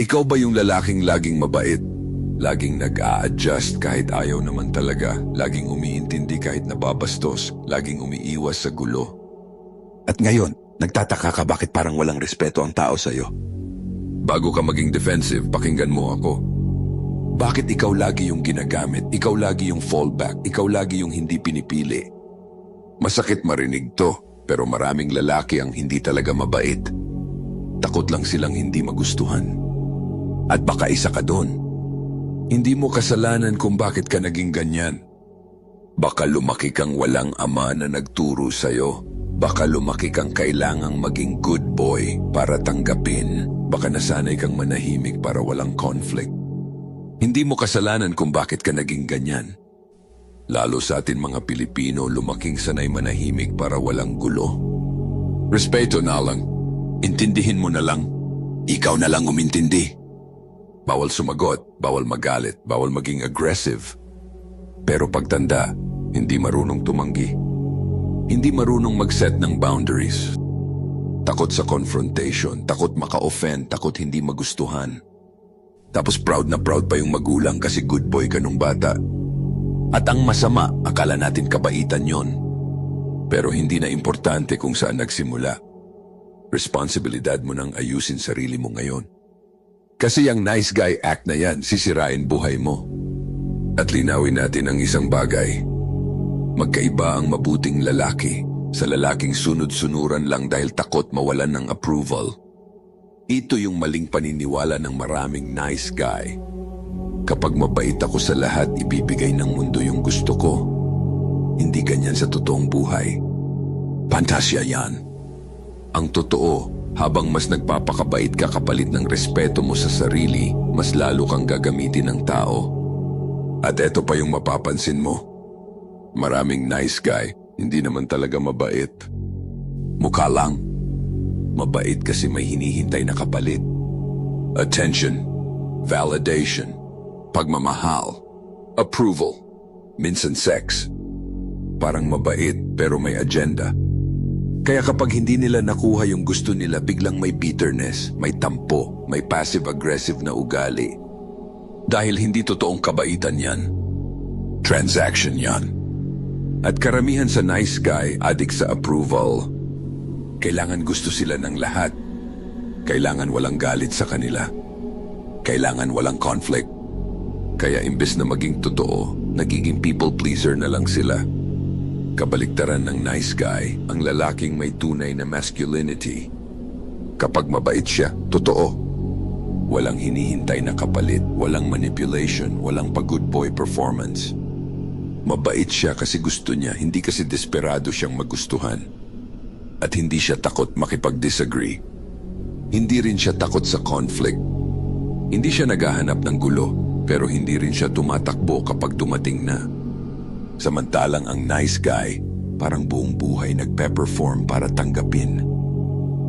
Ikaw ba yung lalaking laging mabait? Laging nag-a-adjust kahit ayaw naman talaga, laging umiintindi kahit nababastos, laging umiiwas sa gulo. At ngayon, nagtataka ka bakit parang walang respeto ang tao sa'yo. Bago ka maging defensive, pakinggan mo ako. Bakit ikaw lagi yung ginagamit? Ikaw lagi yung fallback? Ikaw lagi yung hindi pinipili? Masakit marinig to, pero maraming lalaki ang hindi talaga mabait. Takot lang silang hindi magustuhan. At baka isa ka doon. Hindi mo kasalanan kung bakit ka naging ganyan. Baka lumaki kang walang ama na nagturo sa'yo. Baka lumaki kang kailangang maging good boy para tanggapin. Baka nasanay kang manahimik para walang conflict. Hindi mo kasalanan kung bakit ka naging ganyan. Lalo sa atin mga Pilipino, lumaking sanay manahimik para walang gulo. Respeto na lang. Intindihin mo na lang. Ikaw na lang umintindi. Bawal sumagot, bawal magalit, bawal maging aggressive. Pero pagtanda, hindi marunong tumanggi. Hindi marunong mag-set ng boundaries. Takot sa confrontation, takot maka-offend, takot hindi magustuhan. Tapos proud na proud pa yung magulang kasi good boy ka nung bata. At ang masama, akala natin kabaitan yon. Pero hindi na importante kung saan nagsimula. Responsibilidad mo nang ayusin sarili mo ngayon. Kasi yung nice guy act na yan, sisirain buhay mo. At linawin natin ang isang bagay. Magkaiba ang mabuting lalaki sa lalaking sunod-sunuran lang dahil takot mawalan ng approval. Ito yung maling paniniwala ng maraming nice guy. Kapag mabait ako sa lahat, ibibigay ng mundo yung gusto ko. Hindi ganyan sa totoong buhay. Pantasya yan. Ang totoo, habang mas nagpapakabait ka kapalit ng respeto mo sa sarili, mas lalo kang gagamitin ng tao. At eto pa yung mapapansin mo. Maraming nice guy, hindi naman talaga mabait. Mukha lang. Mabait kasi may hinihintay na kapalit. Attention, validation, pagmamahal, approval, minsan sex. Parang mabait pero may agenda. Kaya kapag hindi nila nakuha yung gusto nila, biglang may bitterness, may tampo, may passive-aggressive na ugali. Dahil hindi totoong kabaitan yan. Transaction yan. At karamihan sa nice guy, addict sa approval. Kailangan gusto sila ng lahat. Kailangan walang galit sa kanila. Kailangan walang conflict. Kaya imbes na maging totoo, nagiging people pleaser na lang sila. Kabaliktaran ng nice guy, ang lalaking may tunay na masculinity. Kapag mabait siya, totoo. Walang hinihintay na kapalit, walang manipulation, walang pag-good boy performance. Mabait siya kasi gusto niya, hindi kasi desperado siyang magustuhan. At hindi siya takot makipag-disagree. Hindi rin siya takot sa conflict. Hindi siya naghahanap ng gulo, pero hindi rin siya tumatakbo kapag dumating na. Samantalang ang nice guy, parang buong buhay nagpe-perform para tanggapin.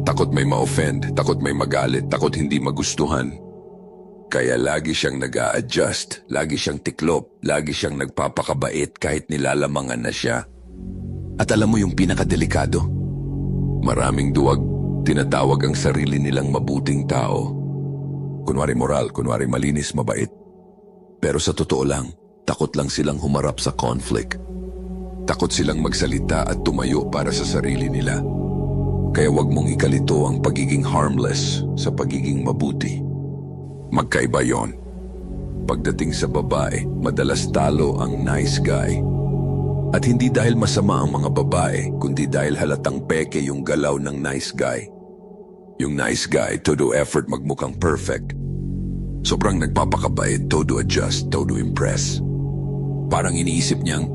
Takot may ma-offend, takot may magalit, takot hindi magustuhan. Kaya lagi siyang nag-a-adjust, lagi siyang tiklop, lagi siyang nagpapakabait kahit nilalamangan na siya. At alam mo yung pinakadelikado? Maraming duwag, tinatawag ang sarili nilang mabuting tao. Kunwari moral, kunwari malinis, mabait. Pero sa totoo lang, takot lang silang humarap sa conflict. Takot silang magsalita at tumayo para sa sarili nila. Kaya wag mong ikalito ang pagiging harmless sa pagiging mabuti. Magkaiba yon. Pagdating sa babae, madalas talo ang nice guy. At hindi dahil masama ang mga babae, kundi dahil halatang peke yung galaw ng nice guy. Yung nice guy, todo effort magmukhang perfect. Sobrang nagpapakabait, todo adjust, todo impress. Parang iniisip niyang,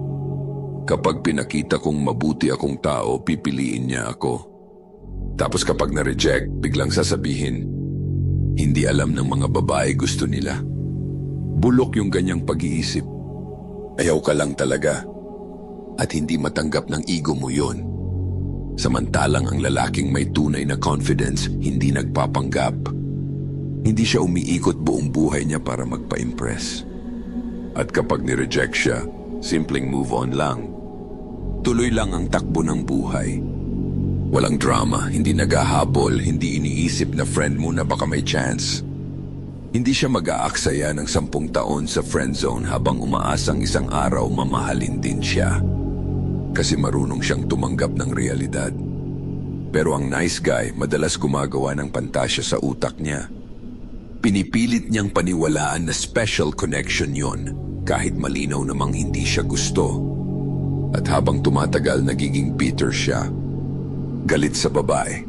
kapag pinakita kong mabuti akong tao, pipiliin niya ako. Tapos kapag na-reject, biglang sasabihin, hindi alam ng mga babae gusto nila. Bulok yung ganyang pag-iisip. Ayaw ka lang talaga. At hindi matanggap ng ego mo yon. Samantalang ang lalaking may tunay na confidence, hindi nagpapanggap. Hindi siya umiikot buong buhay niya para magpa-impress. At kapag ni-reject siya, simpleng move on lang. Tuloy lang ang takbo ng buhay. Walang drama, hindi naghahabol, hindi iniisip na friend mo na baka may chance. Hindi siya mag-aaksaya ng 10 taon sa friend zone habang umaasang isang araw mamahalin din siya. Kasi marunong siyang tumanggap ng realidad. Pero ang nice guy madalas gumagawa ng pantasya sa utak niya. Pinipilit niyang paniwalaan na special connection yon kahit malinaw namang hindi siya gusto. At habang tumatagal nagiging bitter siya. Galit sa babae,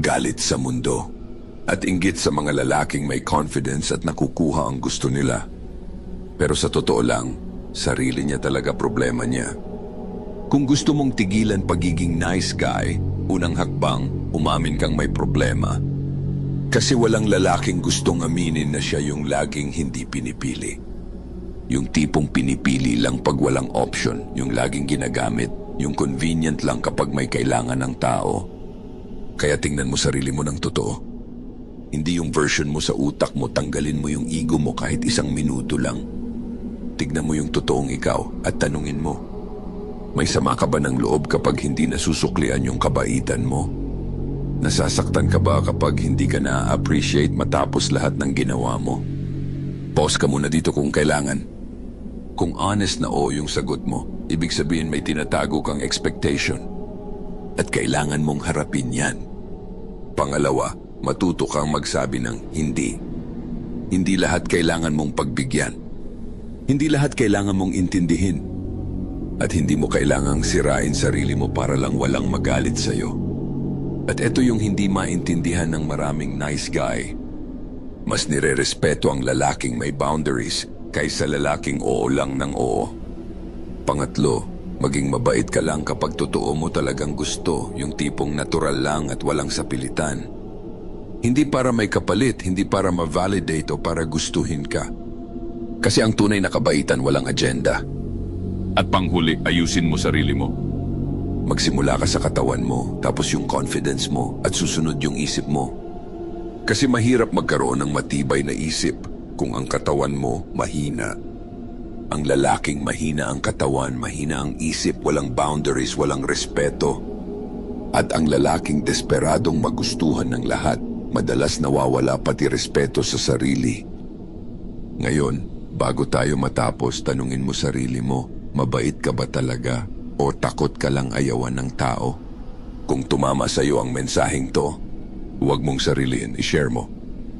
galit sa mundo, at inggit sa mga lalaking may confidence at nakukuha ang gusto nila. Pero sa totoo lang, sarili niya talaga problema niya. Kung gusto mong tigilan pagiging nice guy, unang hakbang, umamin kang may problema. Kasi walang lalaking gustong aminin na siya yung laging hindi pinipili. Yung tipong pinipili lang pag walang option, yung laging ginagamit, yung convenient lang kapag may kailangan ng tao. Kaya tingnan mo sarili mo ng totoo. Hindi yung version mo sa utak mo, tanggalin mo yung ego mo kahit 1 minuto lang. Tignan mo yung totoong ikaw at tanungin mo, may sama ka ba ng loob kapag hindi nasusuklian yung kabaitan mo? Nasasaktan ka ba kapag hindi ka na-appreciate matapos lahat ng ginawa mo? Pause ka muna dito kung kailangan. Kung honest na oo yung sagot mo, ibig sabihin may tinatago kang expectation. At kailangan mong harapin yan. Pangalawa, matuto kang magsabi ng hindi. Hindi lahat kailangan mong pagbigyan. Hindi lahat kailangan mong intindihin. At hindi mo kailangang sirain sarili mo para lang walang magalit sa'yo. At ito yung hindi maintindihan ng maraming nice guy. Mas nirerespeto ang lalaking may boundaries kaysa lalaking oo lang ng oo. Pangatlo, maging mabait ka lang kapag totoo mo talagang gusto, yung tipong natural lang at walang sapilitan. Hindi para may kapalit, hindi para ma-validate o para gustuhin ka. Kasi ang tunay na kabaitan walang agenda. At panghuli, ayusin mo sarili mo. Magsimula ka sa katawan mo, tapos yung confidence mo, at susunod yung isip mo. Kasi mahirap magkaroon ng matibay na isip kung ang katawan mo mahina. Ang lalaking mahina ang katawan, mahina ang isip, walang boundaries, walang respeto. At ang lalaking desperadong magustuhan ng lahat, madalas nawawala pati respeto sa sarili. Ngayon, bago tayo matapos, tanungin mo sarili mo, mabait ka ba talaga o takot ka lang ayawan ng tao? Kung tumama sa iyo ang mensaheng to, huwag mong sarilin, i-share mo.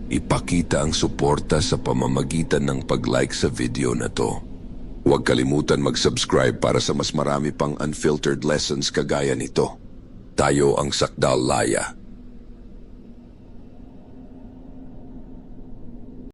Ipakita ang suporta sa pamamagitan ng pag-like sa video na to. Huwag kalimutan mag-subscribe para sa mas marami pang unfiltered lessons kagaya nito. Tayo ang Sakdal Laya.